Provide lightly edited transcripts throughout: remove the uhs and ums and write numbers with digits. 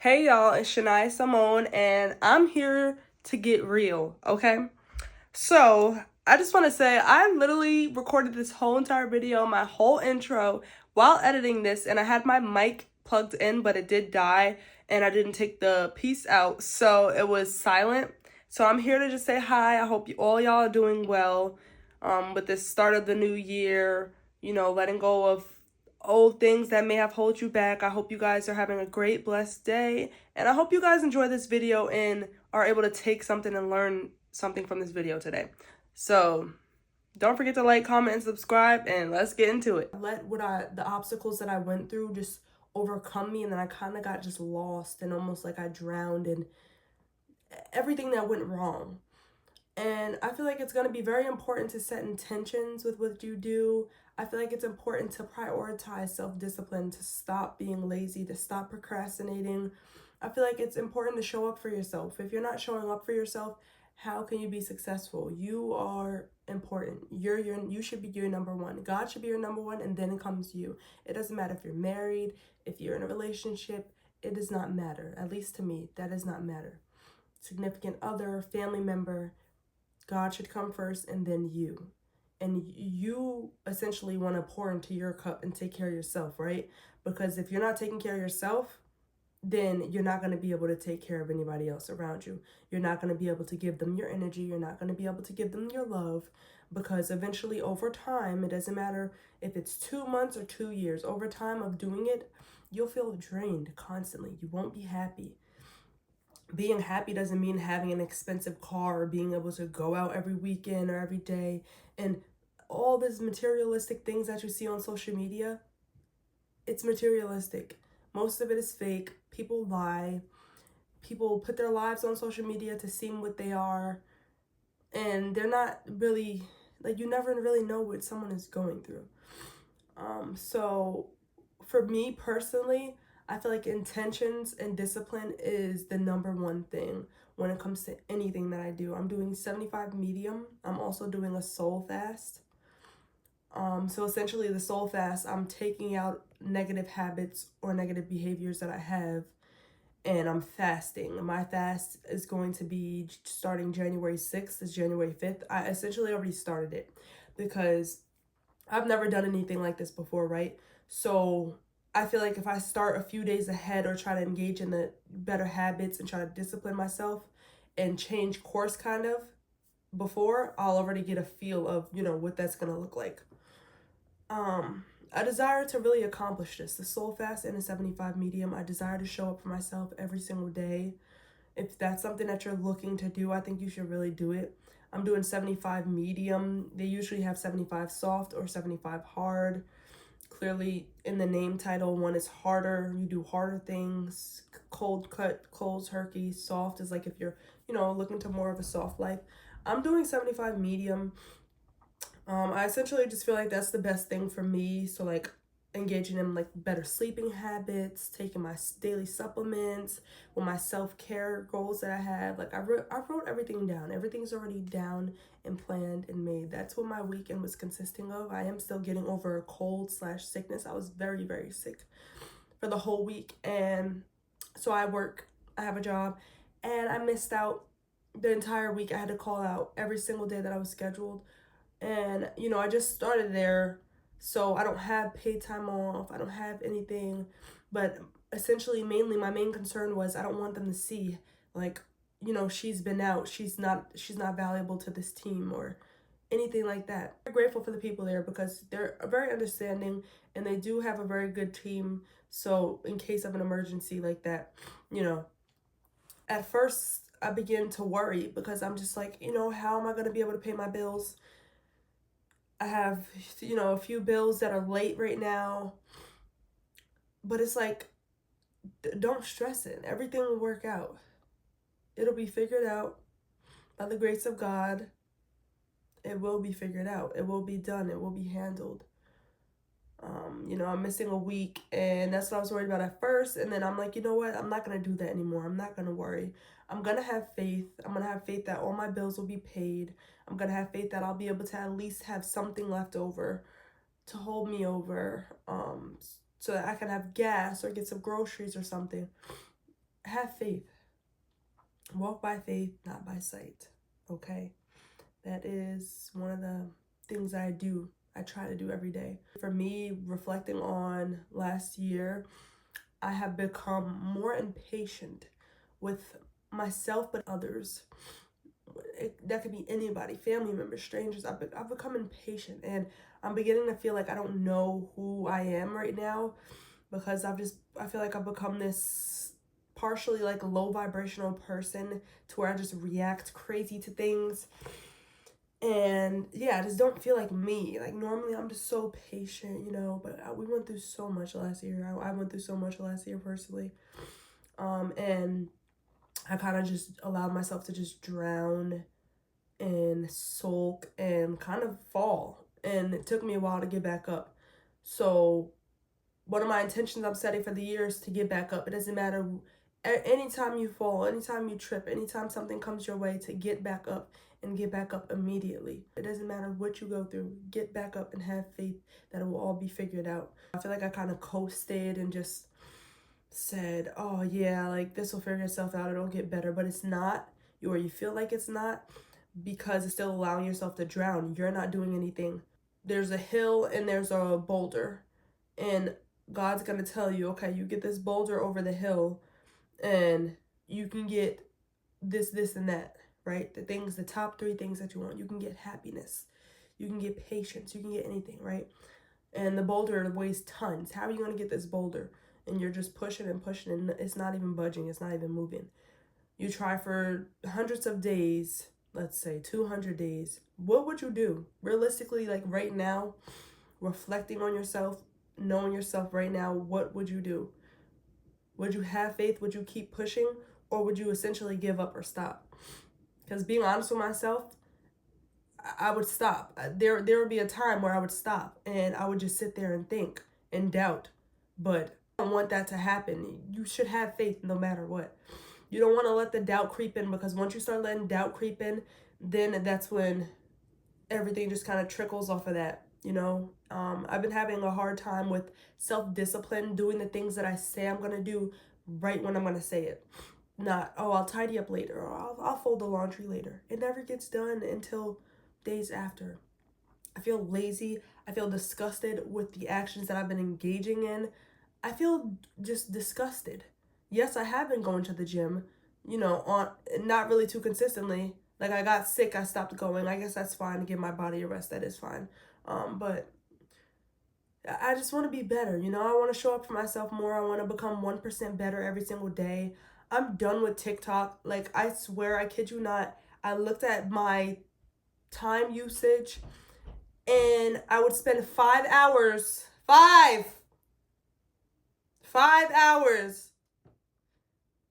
Hey y'all, it's Shanyah Symone, and I'm here to get real, okay? So, I just want to say I literally recorded this whole entire video, my whole intro, while editing this, and I had my mic plugged in, but it did die, and I didn't take the piece out, so it was silent. So, I'm here to just say hi. I hope all y'all are doing well with this start of the new year, letting go of old things that may have held you back. I hope you guys are having a great, blessed day. And I hope you guys enjoy this video and are able to take something and learn something from this video today. So don't forget to like, comment, and subscribe, and let's get into it. Let the obstacles that I went through just overcome me, and then I kind of got just lost and almost like I drowned in everything that went wrong. And I feel like it's going to be very important to set intentions with what you do. I feel like it's important to prioritize self-discipline, to stop being lazy, to stop procrastinating. I feel like it's important to show up for yourself. If you're not showing up for yourself, how can you be successful? You are important. You should be your number one. God should be your number one, and then it comes you. It doesn't matter if you're married, if you're in a relationship. It does not matter. At least to me, that does not matter. Significant other, family member, God should come first and then you. And you essentially want to pour into your cup and take care of yourself, right? Because if you're not taking care of yourself, then you're not going to be able to take care of anybody else around you. You're not going to be able to give them your energy. You're not going to be able to give them your love, because eventually over time, it doesn't matter if it's 2 months or 2 years, over time of doing it, you'll feel drained constantly. You won't be happy. Being happy doesn't mean having an expensive car or being able to go out every weekend or every day. And all these materialistic things that you see on social media, it's materialistic. Most of it is fake. People lie. People put their lives on social media to seem what they are. And they're not really, like, you never really know what someone is going through. So for me personally, I feel like intentions and discipline is the number one thing when it comes to anything that I do. I'm doing 75 medium. I'm also doing a soul fast. So essentially the soul fast, I'm taking out negative habits or negative behaviors that I have, and I'm fasting. My fast is going to be starting January 6th. It's January 5th. I essentially already started it because I've never done anything like this before, right? So I feel like if I start a few days ahead or try to engage in the better habits and try to discipline myself and change course kind of before, I'll already get a feel of, what that's going to look like. I desire to really accomplish this, the soul fast and the 75 medium. I desire to show up for myself every single day. If that's something that you're looking to do, I think you should really do it. I'm doing 75 medium. They usually have 75 soft or 75 hard. Clearly in the name title, one is harder. You do harder things. Cold cut, cold turkey. Soft is like if you're, looking to more of a soft life. I'm doing 75 medium. I essentially just feel like that's the best thing for me. So like engaging in like better sleeping habits, taking my daily supplements, with my self-care goals that I have. Like I wrote everything down. Everything's already down and planned and made. That's what my weekend was consisting of. I am still getting over a cold/sickness. I was very, very sick for the whole week. And so I have a job, and I missed out the entire week. I had to call out every single day that I was scheduled. And, I just started there, so I don't have paid time off. I don't have anything. But essentially, mainly, my main concern was I don't want them to see, like, she's been out. She's not valuable to this team or anything like that. I'm grateful for the people there because they're very understanding, and they do have a very good team. So in case of an emergency like that, at first I began to worry because I'm just like, how am I going to be able to pay my bills? I have, a few bills that are late right now. But it's like, don't stress it. Everything will work out. It'll be figured out by the grace of God. It will be figured out. It will be done. It will be handled. I'm missing a week, and that's what I was worried about at first. And then I'm like, you know what? I'm not going to do that anymore. I'm not going to worry. I'm going to have faith. I'm going to have faith that all my bills will be paid. I'm going to have faith that I'll be able to at least have something left over to hold me over, so that I can have gas or get some groceries or something. have faith. Walk by faith, not by sight. Okay? That is one of the things I try to do every day. For me, reflecting on last year, I have become more impatient with myself, but others. That could be anybody, family members, strangers. I've become impatient, and I'm beginning to feel like I don't know who I am right now, because I feel like I've become this partially like low vibrational person to where I just react crazy to things. And yeah, I just don't feel like me. Like normally I'm just so patient, but we went through so much last year. I went through so much last year personally. And I kind of just allowed myself to just drown and sulk and kind of fall. And it took me a while to get back up. So one of my intentions I'm setting for the year is to get back up. It doesn't matter. Anytime you fall, anytime you trip, anytime something comes your way, to get back up and get back up immediately. It doesn't matter what you go through. Get back up and have faith that it will all be figured out. I feel like I kind of coasted and just said, oh yeah, like this will figure itself out. It'll get better. But it's not, or you feel like it's not, because it's still allowing yourself to drown. You're not doing anything. There's a hill and there's a boulder. And God's going to tell you, okay, you get this boulder over the hill and you can get this, and that, right? The top 3 things that you want. You can get happiness. You can get patience. You can get anything, right? And the boulder weighs tons. How are you going to get this boulder? And you're just pushing and pushing, and it's not even budging. It's not even moving. You try for hundreds of days, let's say 200 days. What would you do? Realistically, like right now, reflecting on yourself, knowing yourself right now, what would you do? Would you have faith? Would you keep pushing? Or would you essentially give up or stop? Because being honest with myself, I would stop. There would be a time where I would stop and I would just sit there and think and doubt. But I don't want that to happen. You should have faith no matter what. You don't want to let the doubt creep in, because once you start letting doubt creep in, then that's when everything just kind of trickles off of that. I've been having a hard time with self-discipline, doing the things that I say I'm going to do right when I'm going to say it. Not, oh, I'll tidy up later, or I'll fold the laundry later. It never gets done until days after. I feel lazy. I feel disgusted with the actions that I've been engaging in. I feel just disgusted. Yes, I have been going to the gym, on not really too consistently. Like I got sick, I stopped going. I guess that's fine to give my body a rest. That is fine. But I just want to be better. I want to show up for myself more. I want to become 1% better every single day. I'm done with TikTok. Like, I swear, I kid you not, I looked at my time usage and I would spend 5 hours, 5 hours,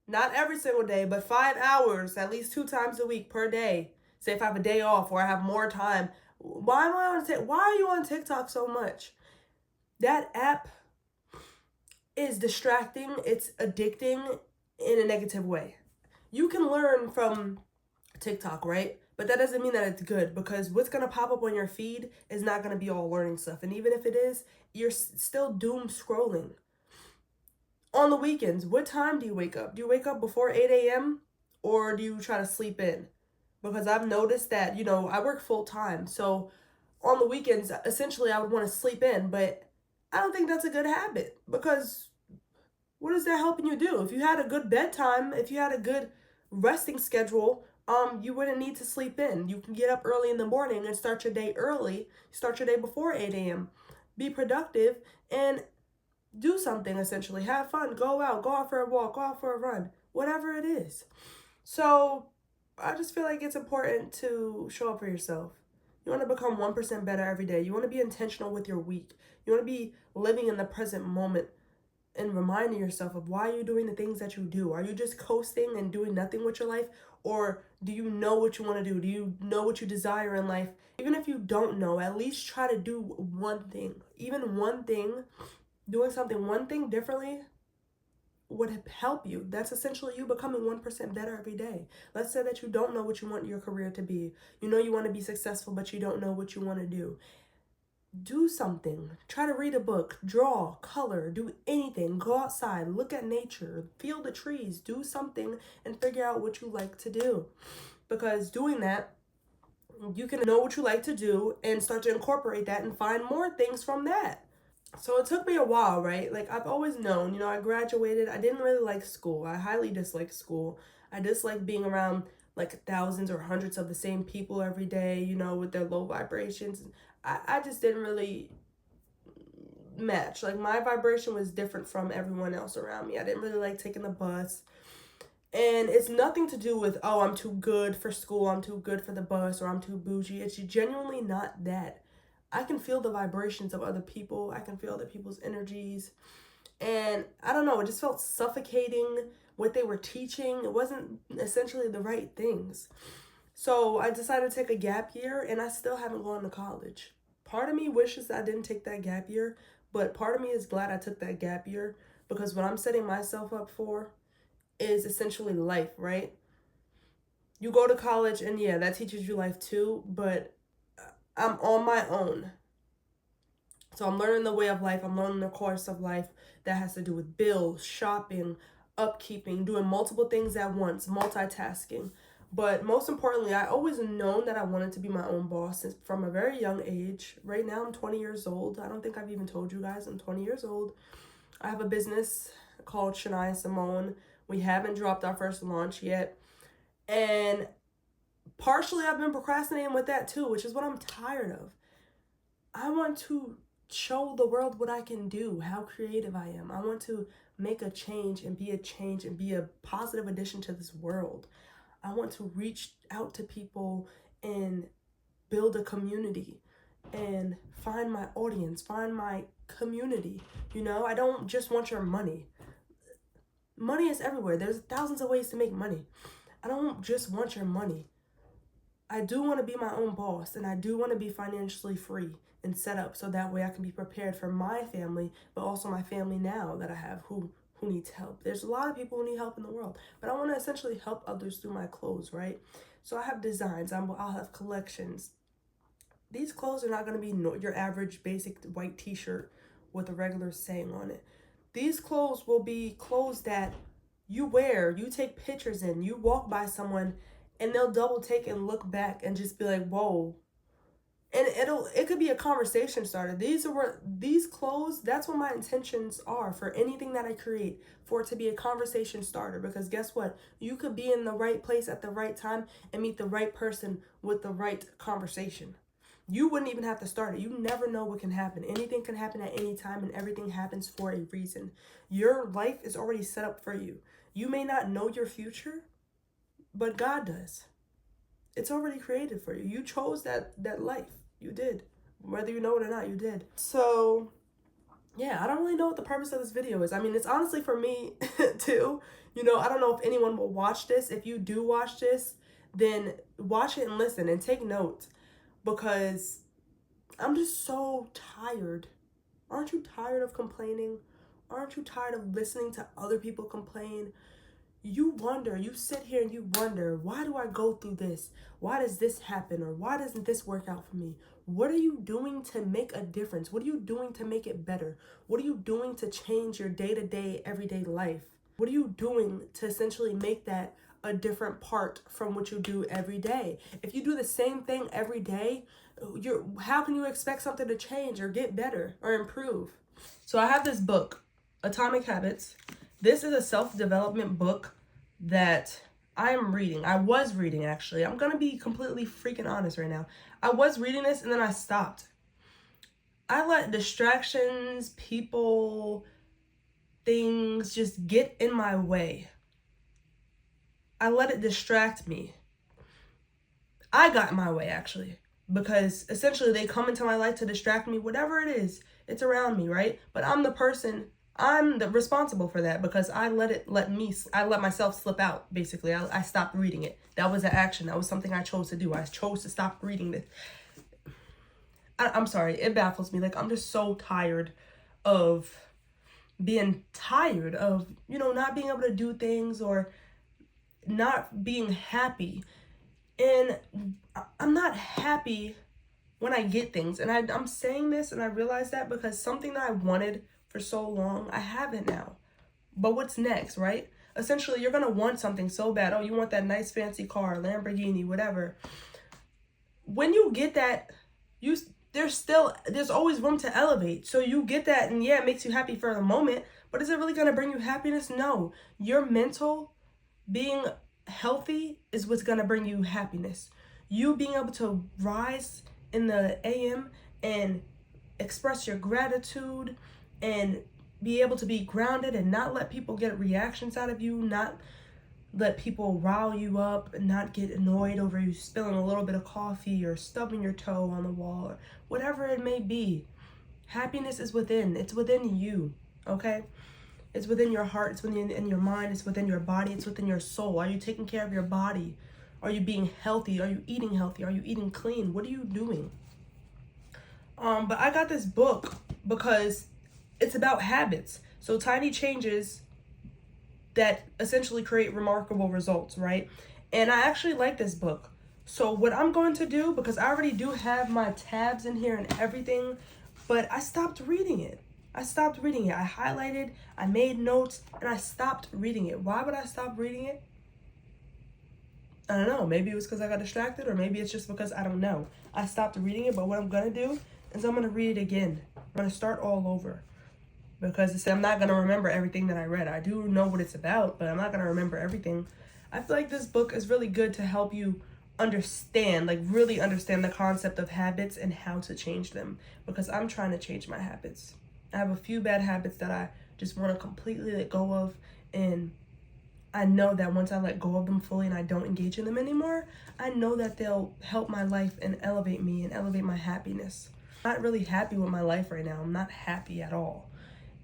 not every single day, but 5 hours, at least 2 times a week per day. Say if I have a day off or I have more time. Why are you on TikTok so much? That app is distracting. It's addicting in a negative way. You can learn from TikTok, right? But that doesn't mean that it's good, because what's going to pop up on your feed is not going to be all learning stuff. And even if it is, you're still doom scrolling. On the weekends, what time do you wake up? Do you wake up before 8 a.m. or do you try to sleep in? Because I've noticed that, I work full time. So on the weekends, essentially I would want to sleep in, but I don't think that's a good habit, because what is that helping you do? If you had a good bedtime, if you had a good resting schedule, you wouldn't need to sleep in. You can get up early in the morning and start your day early. Start your day before 8 a.m. Be productive and do something, essentially. Have fun. Go out for a walk, go out for a run, whatever it is. So I just feel like it's important to show up for yourself. You want to become 1% better every day. You want to be intentional with your week. You want to be living in the present moment and reminding yourself of why you're doing the things that you do. Are you just coasting and doing nothing with your life? Or do you know what you want to do? Do you know what you desire in life? Even if you don't know, at least try to do one thing. Even one thing, doing something, one thing differently would help you. That's essentially you becoming 1% better every day. Let's say that you don't know what you want your career to be. You know you want to be successful, but you don't know what you want to do. do something. Try to read a book, draw, color, do anything. Go outside, look at nature, feel the trees, do something, and figure out what you like to do. Because doing that, you can know what you like to do and start to incorporate that and find more things from that. So it took me a while, right? Like, I've always known, I graduated. I didn't really like school. I highly disliked school. I disliked being around like thousands or hundreds of the same people every day, with their low vibrations. I just didn't really match. Like, my vibration was different from everyone else around me. I didn't really like taking the bus. And it's nothing to do with, oh, I'm too good for school, I'm too good for the bus, or I'm too bougie. It's genuinely not that. I can feel the vibrations of other people. I can feel other people's energies. And I don't know, it just felt suffocating what they were teaching. It wasn't essentially the right things. So I decided to take a gap year, and I still haven't gone to college. Part of me wishes I didn't take that gap year, but part of me is glad I took that gap year, because what I'm setting myself up for is essentially life, right? You go to college, and yeah, that teaches you life too, but I'm on my own. So I'm learning the way of life. I'm learning the course of life that has to do with bills, shopping, upkeeping, doing multiple things at once, multitasking. But most importantly, I always known that I wanted to be my own boss since from a very young age. Right now, I'm 20 years old. I don't think I've even told you guys I'm 20 years old. I have a business called Shanyah Symone. We haven't dropped our first launch yet. And partially, I've been procrastinating with that too, which is what I'm tired of. I want to show the world what I can do, how creative I am. I want to make a change and be a positive addition to this world. I want to reach out to people and build a community and find my audience, find my community. I don't just want your money. Money is everywhere. There's thousands of ways to make money. I don't just want your money. I do want to be my own boss, and I do want to be financially free and set up so that way I can be prepared for my family, but also my family now that I have who needs help. There's a lot of people who need help in the world, but I want to essentially help others through my clothes, right? So I have designs. I'll have collections. These clothes are not going to be your average basic white t-shirt with a regular saying on it. These clothes will be clothes that you wear, you take pictures in, you walk by someone, and they'll double take and look back and just be like, whoa. And it could be a conversation starter. These clothes, that's what my intentions are for anything that I create, for it to be a conversation starter. Because guess what? You could be in the right place at the right time and meet the right person with the right conversation. You wouldn't even have to start it. You never know what can happen. Anything can happen at any time, and everything happens for a reason. Your life is already set up for you. You may not know your future, but God does. It's already created for you. You chose that life. You did. Whether you know it or not, you did. So, yeah, I don't really know what the purpose of this video is. I mean, it's honestly for me, too. I don't know if anyone will watch this. If you do watch this, then watch it and listen and take notes. Because I'm just so tired. Aren't you tired of complaining? Aren't you tired of listening to other people complain? You sit here and you wonder, why do I go through this? Why does this happen? Or why doesn't this work out for me? What are you doing to make a difference? What are you doing to make it better? What are you doing to change your day-to-day, everyday life? What are you doing to essentially make that a different part from what you do every day? If you do the same thing every day, how can you expect something to change or get better or improve? So I have this book, Atomic Habits. This is a self-development book that I was reading, actually. I'm going to be completely freaking honest right now. I was reading this and then I stopped. I let distractions, people, things just get in my way. I let it distract me. I got in my way, actually, because essentially they come into my life to distract me, whatever it is. It's around me, right? But I'm responsible for that, because I let myself slip out, basically. I stopped reading it. That was an action. That was something I chose to do. I chose to stop reading this. I'm sorry. It baffles me. Like, I'm just so tired of being tired of, not being able to do things or not being happy. And I'm not happy when I get things. And I'm saying this and I realize that because something that I wanted for so long, I have it now. But what's next, right? Essentially, you're going to want something so bad. Oh, you want that nice fancy car, Lamborghini, whatever. When you get that, there's always room to elevate. So you get that, and yeah, it makes you happy for the moment, but is it really going to bring you happiness? No. Your mental being healthy is what's going to bring you happiness. You being able to rise in the AM and express your gratitude and be able to be grounded and not let people get reactions out of you, not let people rile you up, and not get annoyed over you spilling a little bit of coffee or stubbing your toe on the wall or whatever it may be. Happiness is within. It's within you, okay? It's within your heart. It's within your mind. It's within your body. It's within your soul. Are you taking care of your body? Are you being healthy? Are you eating healthy? Are you eating clean? What are you doing? But I got this book because it's about habits. So tiny changes that essentially create remarkable results, right? And I actually like this book. So what I'm going to do, because I already do have my tabs in here and everything, but I stopped reading it. I highlighted, I made notes, and I stopped reading it. Why would I stop reading it? I don't know. Maybe it was because I got distracted, or maybe it's just because I don't know. I stopped reading it, but what I'm going to do is I'm going to read it again. I'm going to start all over. Because I'm not going to remember everything that I read. I do know what it's about, but I'm not going to remember everything. I feel like this book is really good to help you understand, like really understand the concept of habits and how to change them. Because I'm trying to change my habits. I have a few bad habits that I just want to completely let go of. And I know that once I let go of them fully and I don't engage in them anymore, I know that they'll help my life and elevate me and elevate my happiness. I'm not really happy with my life right now. I'm not happy at all.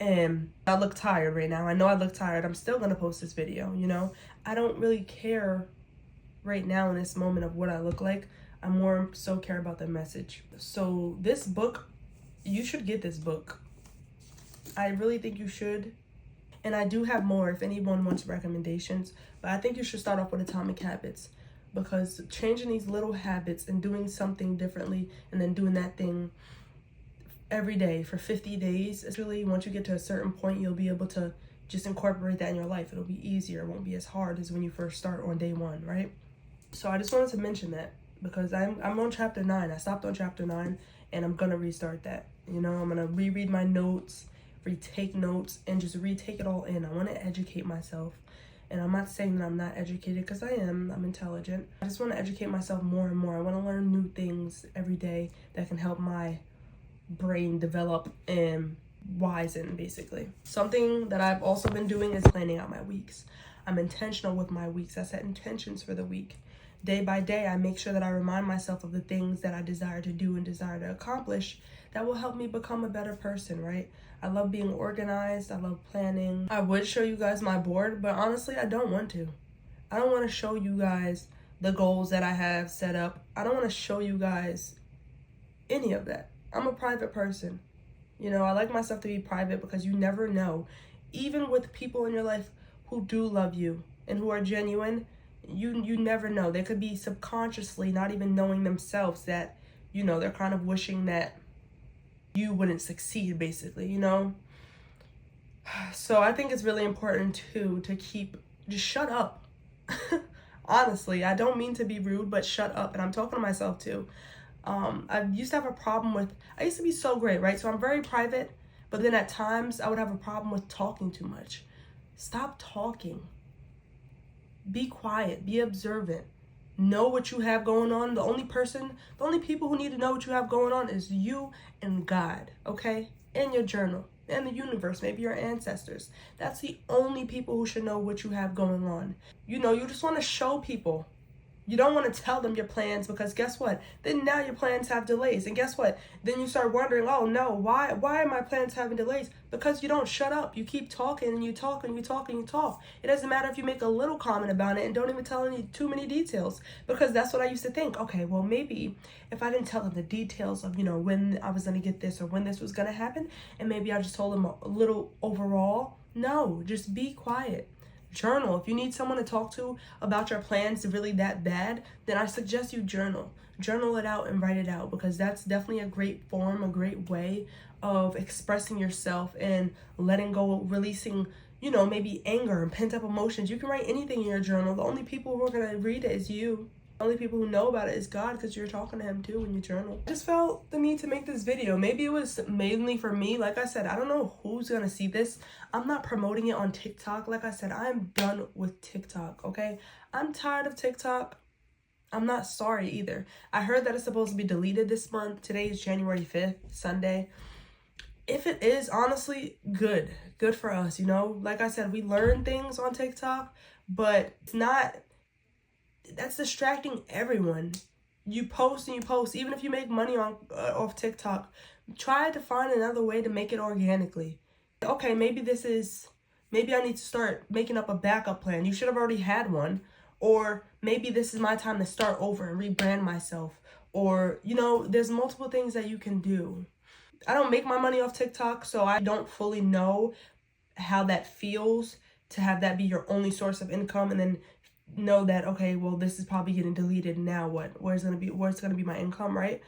And I look tired right now. I know I look tired. I'm still going to post this video, you know. I don't really care right now in this moment of what I look like. I more so care about the message. So this book, you should get this book. I really think you should. And I do have more if anyone wants recommendations. But I think you should start off with Atomic Habits. Because changing these little habits and doing something differently and then doing that thing every day for 50 days, it's really, once you get to a certain point, you'll be able to just incorporate that in your life. It'll be easier. It won't be as hard as when you first start on day one, right? So I just wanted to mention that because I'm on chapter 9. I stopped on chapter 9 and I'm going to restart that. You know, I'm going to reread my notes, retake notes, and just retake it all in. I want to educate myself. And I'm not saying that I'm not educated, because I am. I'm intelligent. I just want to educate myself more and more. I want to learn new things every day that can help my brain develop and wisen, basically. Something that I've also been doing is planning out my weeks. I'm intentional with my weeks. I set intentions for the week. Day by day, I make sure that I remind myself of the things that I desire to do and desire to accomplish that will help me become a better person, right? I love being organized. I love planning. I would show you guys my board, but honestly, I don't want to. I don't want to show you guys the goals that I have set up. I don't want to show you guys any of that. I'm a private person. You know, I like myself to be private because you never know. Even with people in your life who do love you and who are genuine, you never know. They could be subconsciously not even knowing themselves that, you know, they're kind of wishing that you wouldn't succeed, basically, you know? So I think it's really important too to just shut up. Honestly, I don't mean to be rude, but shut up. And I'm talking to myself too. I used to have a problem with, I used to be so great, right? So I'm very private, but then at times I would have a problem with talking too much. Stop talking. Be quiet, be observant. Know what you have going on. The only people who need to know what you have going on is you and God, okay? And your journal, and the universe, maybe your ancestors. That's the only people who should know what you have going on. You know, you just want to show people. You don't want to tell them your plans, because guess what? Then now your plans have delays. And guess what? Then you start wondering, oh no, why are my plans having delays? Because you don't shut up. You keep talking and you talk and you talk and you talk. It doesn't matter if you make a little comment about it and don't even tell too many details. Because that's what I used to think. Okay, well maybe if I didn't tell them the details of, you know, when I was going to get this or when this was going to happen, and maybe I just told them a little overall. No, just be quiet. Journal. If you need someone to talk to about your plans really that bad, then I suggest you journal. Journal it out and write it out, because that's definitely a great form, a great way of expressing yourself and letting go, releasing, you know, maybe anger and pent up emotions. You can write anything in your journal. The only people who are going to read it is you. The only people who know about it is God, because you're talking to him too when you journal. I just felt the need to make this video. Maybe it was mainly for me. Like I said, I don't know who's going to see this. I'm not promoting it on TikTok. Like I said, I'm done with TikTok, okay? I'm tired of TikTok. I'm not sorry either. I heard that it's supposed to be deleted this month. Today is January 5th, Sunday. If it is, honestly, good for us, you know? Like I said, we learn things on TikTok, but it's not, that's distracting everyone. You post and you post. Even if you make money off TikTok, try to find another way to make it organically. Okay, maybe I need to start making up a backup plan. You should have already had one. Or maybe this is my time to start over and rebrand myself. Or, you know, there's multiple things that you can do. I don't make my money off TikTok, so I don't fully know how that feels to have that be your only source of income, and then know that, okay, well, this is probably getting deleted. Now what? Where's gonna be my income, right?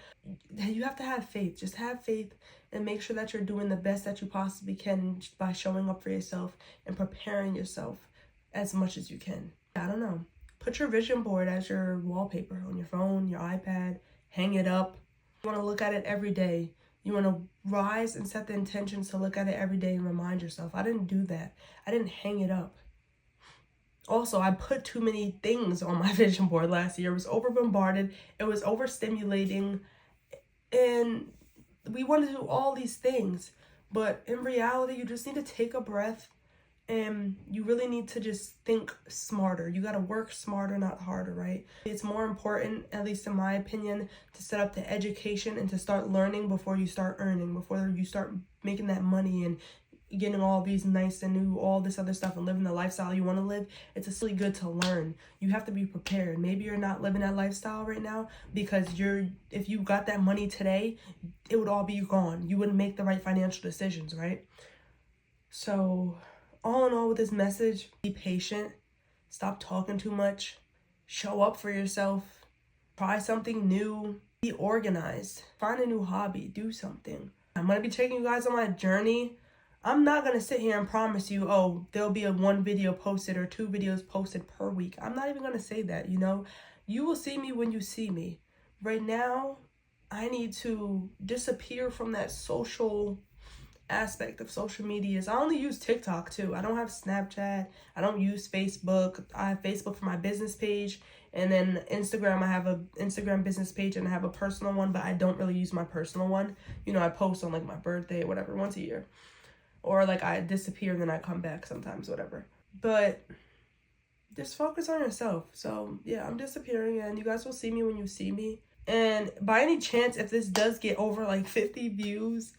You have to have faith. Just have faith and make sure that you're doing the best that you possibly can by showing up for yourself and preparing yourself as much as you can. I don't know. Put your vision board as your wallpaper on your phone, your iPad. Hang it up. You want to look at it every day. You want to rise and set the intentions to look at it every day and remind yourself. I didn't do that. I didn't hang it up. Also, I put too many things on my vision board last year. It was over bombarded. It was overstimulating. And we want to do all these things. But in reality, you just need to take a breath. And you really need to just think smarter. You got to work smarter, not harder, right? It's more important, at least in my opinion, to set up the education and to start learning before you start earning, before you start making that money and getting all these nice and new, all this other stuff and living the lifestyle you want to live. It's really good to learn. You have to be prepared. Maybe you're not living that lifestyle right now because if you got that money today, it would all be gone. You wouldn't make the right financial decisions, right? So all in all, with this message, be patient, stop talking too much, show up for yourself, try something new, be organized, find a new hobby, do something. I'm going to be taking you guys on my journey. I'm not going to sit here and promise you, oh, there'll be one video posted or 2 videos posted per week. I'm not even going to say that, you know. You will see me when you see me. Right now, I need to disappear from that social aspect of social medias. I only use TikTok too. I don't have Snapchat. I don't use Facebook. I have Facebook for my business page, and then Instagram. I have a Instagram business page and I have a personal one, but I don't really use my personal one. You know, I post on like my birthday or whatever once a year, or like I disappear and then I come back sometimes, whatever. But just focus on yourself. So yeah, I'm disappearing and you guys will see me when you see me. And by any chance, if this does get over like 50 views,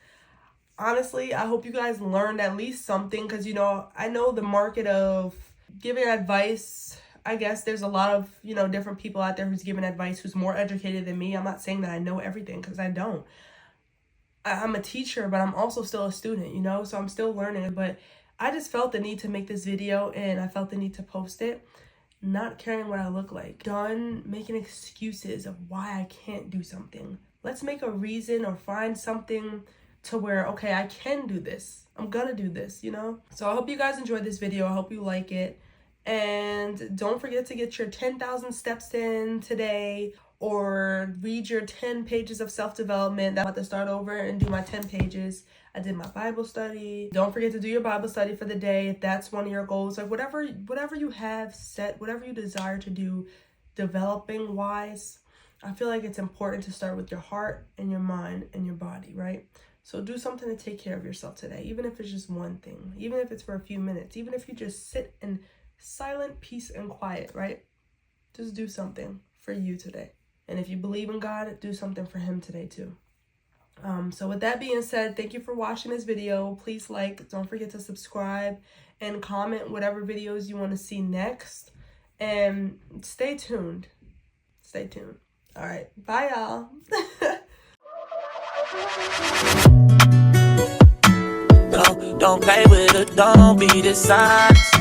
honestly, I hope you guys learned at least something, because, you know, I know the market of giving advice, I guess there's a lot of, you know, different people out there who's giving advice who's more educated than me. I'm not saying that I know everything, because I don't. I'm a teacher, but I'm also still a student, you know, so I'm still learning. But I just felt the need to make this video, and I felt the need to post it, not caring what I look like. Done making excuses of why I can't do something. Let's make a reason or find something to where, okay, I can do this. I'm gonna do this, you know? So I hope you guys enjoyed this video. I hope you like it. And don't forget to get your 10,000 steps in today, or read your 10 pages of self-development. I'm about to start over and do my 10 pages. I did my Bible study. Don't forget to do your Bible study for the day if that's one of your goals. Like whatever you have set, whatever you desire to do, developing wise, I feel like it's important to start with your heart and your mind and your body, right? So do something to take care of yourself today, even if it's just one thing, even if it's for a few minutes, even if you just sit in silent peace and quiet, right? Just do something for you today. And if you believe in God, do something for him today too. So with that being said, thank you for watching this video. Please like, don't forget to subscribe and comment whatever videos you want to see next. And stay tuned. Stay tuned. All right. Bye, y'all. Don't play with it, don't be dishonest.